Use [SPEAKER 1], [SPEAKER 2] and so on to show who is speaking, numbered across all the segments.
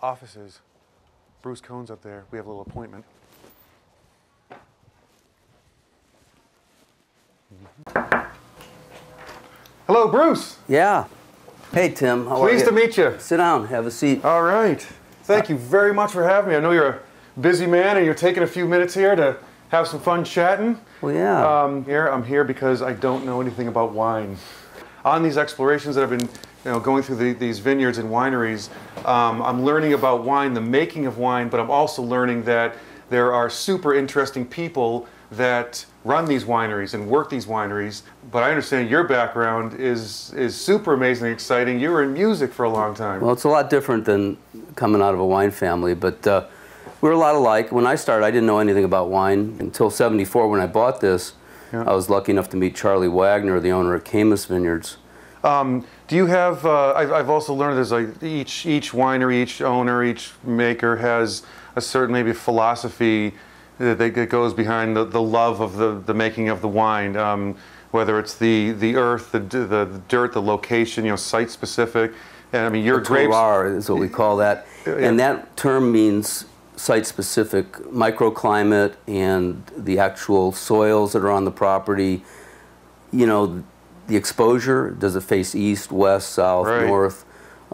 [SPEAKER 1] offices. Bruce Cohn's up there. We have a little appointment. Hello, Bruce.
[SPEAKER 2] Yeah. Hey, Tim. How are you?
[SPEAKER 1] Pleased to meet you.
[SPEAKER 2] Sit down. Have a seat.
[SPEAKER 1] All right. Thank you very much for having me. I know you're a busy man and you're taking a few minutes here to have some fun chatting.
[SPEAKER 2] Well, yeah.
[SPEAKER 1] I'm here because I don't know anything about wine. On these explorations that I've been going through these vineyards and wineries, I'm learning about wine, the making of wine, but I'm also learning that there are super interesting people that run these wineries and work these wineries. But I understand your background is super amazingly exciting. You were in music for a long time.
[SPEAKER 2] Well, it's a lot different than coming out of a wine family, but we're a lot alike. When I started, I didn't know anything about wine until '74 when I bought this. Yeah. I was lucky enough to meet Charlie Wagner, the owner of Camus Vineyards.
[SPEAKER 1] Do you have, I've also learned there's like each winery, each owner, each maker has a certain maybe philosophy that goes behind the love of the making of the wine, whether it's the earth, the dirt, the location, site specific. And I mean, your grapes
[SPEAKER 2] terroir is what we call that, and that term means site specific microclimate and the actual soils that are on the property. The exposure, does it face east, west, south,
[SPEAKER 1] right,
[SPEAKER 2] north?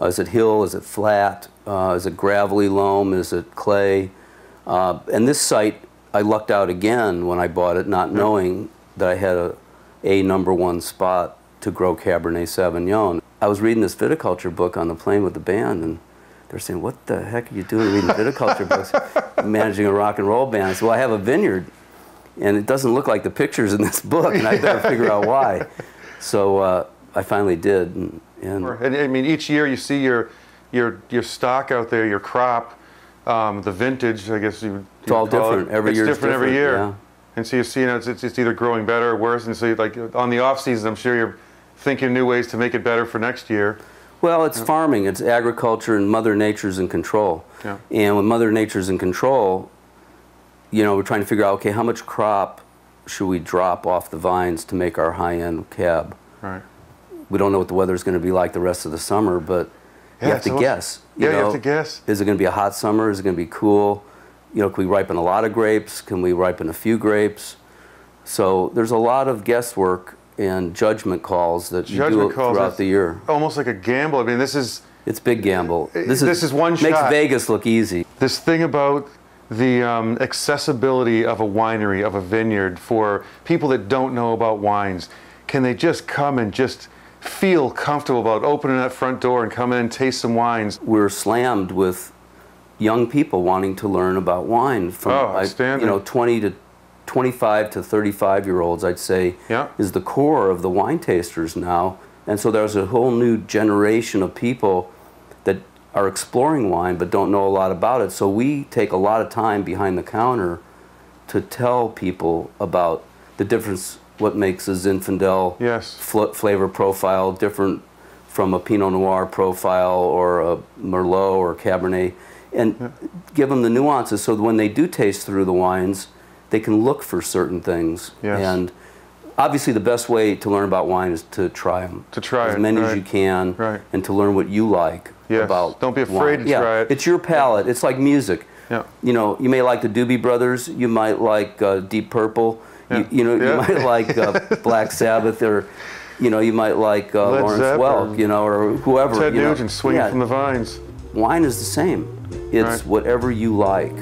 [SPEAKER 2] Is it hill, is it flat? Is it gravelly loam, is it clay? And this site, I lucked out again when I bought it, not knowing that I had a #1 spot to grow Cabernet Sauvignon. I was reading this viticulture book on the plane with the band, and they're saying, what the heck are you doing reading viticulture books, managing a rock and roll band? I said, well, I have a vineyard, and it doesn't look like the pictures in this book, and I better figure out why. So I finally did. And
[SPEAKER 1] I mean, each year you see your stock out there, your crop, the vintage, I guess
[SPEAKER 2] it's all different. Every year
[SPEAKER 1] it's different every year.
[SPEAKER 2] Yeah.
[SPEAKER 1] And so you see, it's either growing better or worse. And so, like on the off season, I'm sure you're thinking new ways to make it better for next year.
[SPEAKER 2] Well, it's farming, it's agriculture, and Mother Nature's in control.
[SPEAKER 1] Yeah.
[SPEAKER 2] And when Mother Nature's in control, we're trying to figure out, okay, how much crop should we drop off the vines to make our high-end cab?
[SPEAKER 1] Right.
[SPEAKER 2] We don't know what the weather's going to be like the rest of the summer, but you have to guess.
[SPEAKER 1] You have to guess.
[SPEAKER 2] Is it going to be a hot summer? Is it going to be cool? Can we ripen a lot of grapes? Can we ripen a few grapes? So there's a lot of guesswork and judgment calls that you do throughout the year.
[SPEAKER 1] Almost like a gamble. I mean,
[SPEAKER 2] it's big gamble.
[SPEAKER 1] This is one shot.
[SPEAKER 2] Makes Vegas look easy.
[SPEAKER 1] This thing about the accessibility of a winery, of a vineyard, for people that don't know about wines. Can they just come and just feel comfortable about opening that front door and come in and taste some wines?
[SPEAKER 2] We're slammed with young people wanting to learn about wine from 20 to 25 to 35-year-olds, I'd say, is the core of the wine tasters now. And so there's a whole new generation of people that are exploring wine but don't know a lot about it. So we take a lot of time behind the counter to tell people about the difference, what makes a Zinfandel flavor profile different from a Pinot Noir profile or a Merlot or a Cabernet, and give them the nuances so that when they do taste through the wines, they can look for certain things.
[SPEAKER 1] Yes.
[SPEAKER 2] And obviously the best way to learn about wine is to try them.
[SPEAKER 1] To try
[SPEAKER 2] as many as you can, and to learn what you like about
[SPEAKER 1] Don't be afraid
[SPEAKER 2] wine.
[SPEAKER 1] to try it.
[SPEAKER 2] It's your palate. It's like music.
[SPEAKER 1] Yeah.
[SPEAKER 2] You may like the Doobie Brothers, you might like Deep Purple, you might like Black Sabbath, or you might like Lawrence Welk, or whoever.
[SPEAKER 1] Ted Nugent swinging from the vines.
[SPEAKER 2] Wine is the same. It's whatever you like.